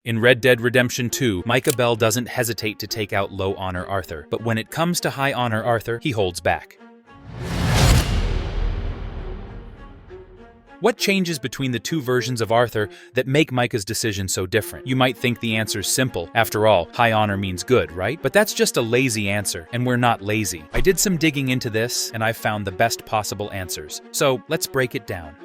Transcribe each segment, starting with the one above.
In Red Dead Redemption 2, Micah Bell doesn't hesitate to take out low-honor Arthur, but when it comes to high-honor Arthur, he holds back. What changes between the two versions of Arthur that make Micah's decision so different? You might think the answer's simple. After all, high honor means good, right? But that's just a lazy answer, and we're not lazy. I did some digging into this, and I found the best possible answers. So let's break it down.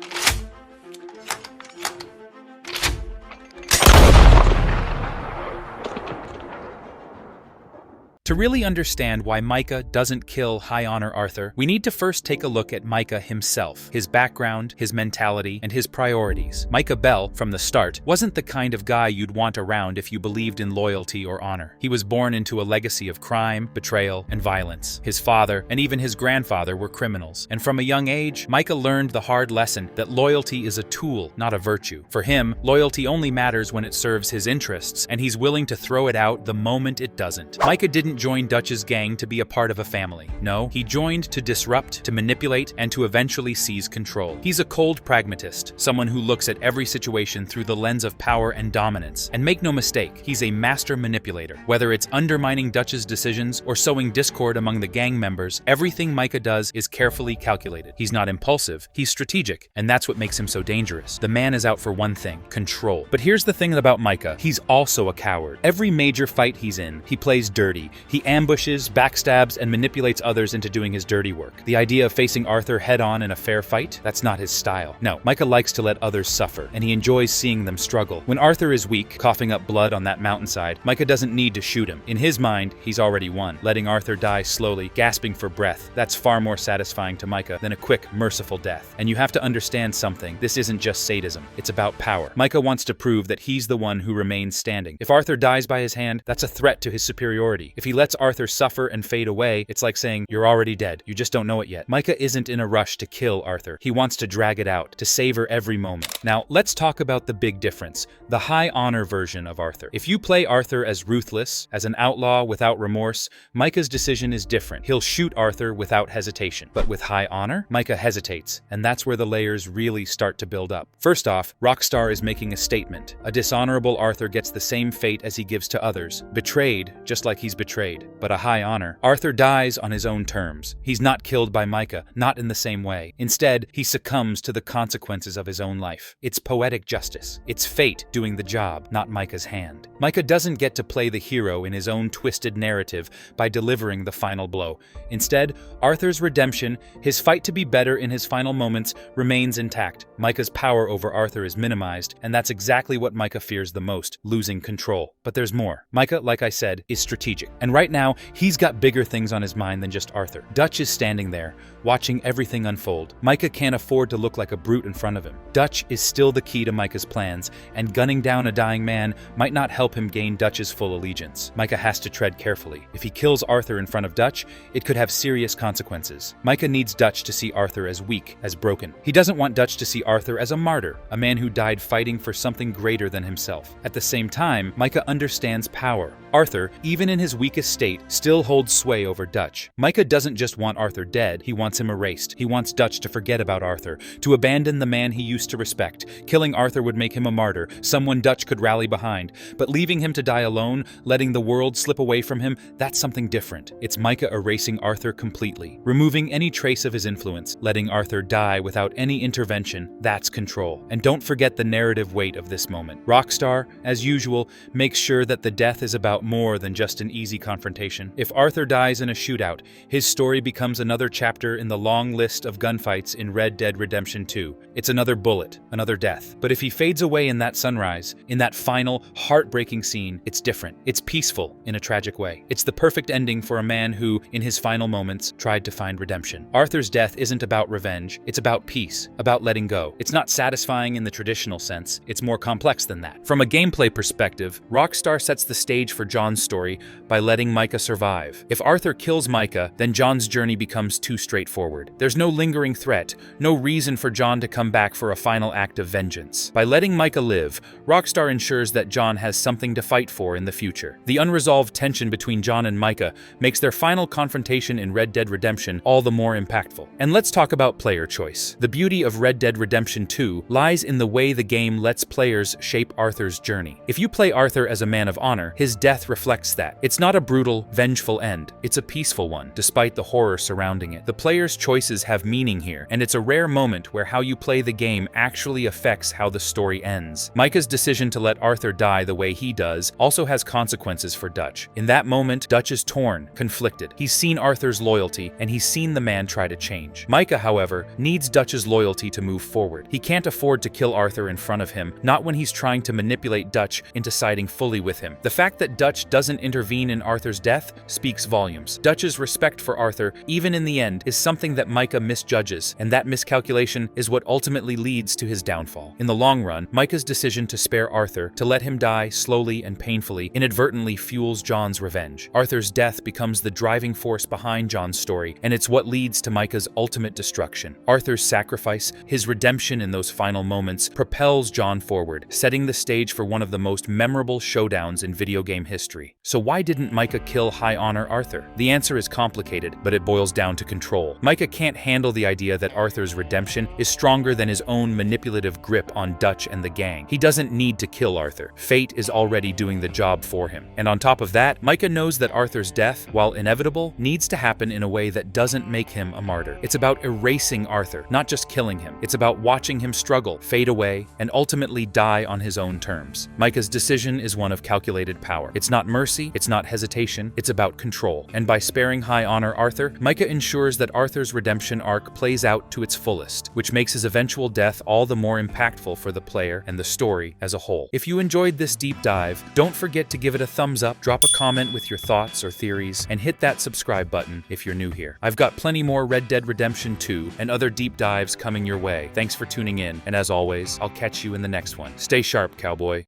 To really understand why Micah doesn't kill high-honor Arthur, we need to first take a look at Micah himself, his background, his mentality, and his priorities. Micah Bell, from the start, wasn't the kind of guy you'd want around if you believed in loyalty or honor. He was born into a legacy of crime, betrayal, and violence. His father, and even his grandfather, were criminals. And from a young age, Micah learned the hard lesson that loyalty is a tool, not a virtue. For him, loyalty only matters when it serves his interests, and he's willing to throw it out the moment it doesn't. Micah didn't join Dutch's gang to be a part of a family. No, he joined to disrupt, to manipulate, and to eventually seize control. He's a cold pragmatist, someone who looks at every situation through the lens of power and dominance. And make no mistake, he's a master manipulator. Whether it's undermining Dutch's decisions or sowing discord among the gang members, everything Micah does is carefully calculated. He's not impulsive, he's strategic, and that's what makes him so dangerous. The man is out for one thing: control. But here's the thing about Micah, he's also a coward. Every major fight he's in, he plays dirty. He ambushes, backstabs, and manipulates others into doing his dirty work. The idea of facing Arthur head-on in a fair fight? That's not his style. No, Micah likes to let others suffer, and he enjoys seeing them struggle. When Arthur is weak, coughing up blood on that mountainside, Micah doesn't need to shoot him. In his mind, he's already won. Letting Arthur die slowly, gasping for breath, that's far more satisfying to Micah than a quick, merciful death. And you have to understand something. This isn't just sadism. It's about power. Micah wants to prove that he's the one who remains standing. If Arthur dies by his hand, that's a threat to his superiority. If he lets Arthur suffer and fade away, it's like saying, you're already dead. You just don't know it yet. Micah isn't in a rush to kill Arthur. He wants to drag it out, to savor every moment. Now, let's talk about the big difference, the high honor version of Arthur. If you play Arthur as ruthless, as an outlaw without remorse, Micah's decision is different. He'll shoot Arthur without hesitation. But with high honor, Micah hesitates, and that's where the layers really start to build up. First off, Rockstar is making a statement. A dishonorable Arthur gets the same fate as he gives to others. Betrayed, just like he's betrayed. But a high honor. Arthur dies on his own terms. He's not killed by Micah, not in the same way. Instead, he succumbs to the consequences of his own life. It's poetic justice. It's fate doing the job, not Micah's hand. Micah doesn't get to play the hero in his own twisted narrative by delivering the final blow. Instead, Arthur's redemption, his fight to be better in his final moments, remains intact. Micah's power over Arthur is minimized, and that's exactly what Micah fears the most, losing control. But there's more. Micah, like I said, is strategic. And right now, he's got bigger things on his mind than just Arthur. Dutch is standing there, watching everything unfold. Micah can't afford to look like a brute in front of him. Dutch is still the key to Micah's plans, and gunning down a dying man might not help him gain Dutch's full allegiance. Micah has to tread carefully. If he kills Arthur in front of Dutch, it could have serious consequences. Micah needs Dutch to see Arthur as weak, as broken. He doesn't want Dutch to see Arthur as a martyr, a man who died fighting for something greater than himself. At the same time, Micah understands power. Arthur, even in his weakest state, still holds sway over Dutch. Micah doesn't just want Arthur dead, he wants him erased. He wants Dutch to forget about Arthur, to abandon the man he used to respect. Killing Arthur would make him a martyr, someone Dutch could rally behind. But leaving him to die alone, letting the world slip away from him, that's something different. It's Micah erasing Arthur completely, removing any trace of his influence, letting Arthur die without any intervention. That's control. And don't forget the narrative weight of this moment. Rockstar, as usual, makes sure that the death is about more than just an easy confrontation. If Arthur dies in a shootout, his story becomes another chapter in the long list of gunfights in Red Dead Redemption 2. It's another bullet, another death. But if he fades away in that sunrise, in that final, heartbreaking scene, it's different. It's peaceful in a tragic way. It's the perfect ending for a man who, in his final moments, tried to find redemption. Arthur's death isn't about revenge. It's about peace, about letting go. It's not satisfying in the traditional sense. It's more complex than that. From a gameplay perspective, Rockstar sets the stage for John's story by letting Micah survive. If Arthur kills Micah, then John's journey becomes too straightforward. There's no lingering threat, no reason for John to come back for a final act of vengeance. By letting Micah live, Rockstar ensures that John has something to fight for in the future. The unresolved tension between John and Micah makes their final confrontation in Red Dead Redemption all the more impactful. And let's talk about player choice. The beauty of Red Dead Redemption 2 lies in the way the game lets players shape Arthur's journey. If you play Arthur as a man of honor, his death reflects that. It's not a brutal, vengeful end. It's a peaceful one, despite the horror surrounding it. The player's choices have meaning here, and it's a rare moment where how you play the game actually affects how the story ends. Micah's decision to let Arthur die the way he does also has consequences for Dutch. In that moment, Dutch is torn, conflicted. He's seen Arthur's loyalty, and he's seen the man try to change. Micah, however, needs Dutch's loyalty to move forward. He can't afford to kill Arthur in front of him, not when he's trying to manipulate Dutch into siding fully with him. The fact that Dutch doesn't intervene in Arthur's death speaks volumes. Dutch's respect for Arthur, even in the end, is something that Micah misjudges, and that miscalculation is what ultimately leads to his downfall. In the long run, Micah's decision to spare Arthur, to let him die slowly and painfully, inadvertently fuels John's revenge. Arthur's death becomes the driving force behind John's story, and it's what leads to Micah's ultimate destruction. Arthur's sacrifice, his redemption in those final moments, propels John forward, setting the stage for one of the most memorable showdowns in video game history. So why didn't Micah kill High Honor Arthur? The answer is complicated, but it boils down to control. Micah can't handle the idea that Arthur's redemption is stronger than his own manipulative grip on Dutch and the gang. He doesn't need to kill Arthur. Fate is already doing the job for him. And on top of that, Micah knows that Arthur's death, while inevitable, needs to happen in a way that doesn't make him a martyr. It's about erasing Arthur, not just killing him. It's about watching him struggle, fade away, and ultimately die on his own terms. Micah's decision is one of calculated power. It's not mercy, it's not hesitation, it's about control. And by sparing High Honor Arthur, Micah ensures that Arthur's redemption arc plays out to its fullest, which makes his eventual death all the more impactful for the player and the story as a whole. If you enjoyed this deep dive, don't forget to give it a thumbs up, drop a comment with your thoughts or theories, and hit that subscribe button if you're new here. I've got plenty more Red Dead Redemption 2 and other deep dives coming your way. Thanks for tuning in, and as always, I'll catch you in the next one. Stay sharp, cowboy.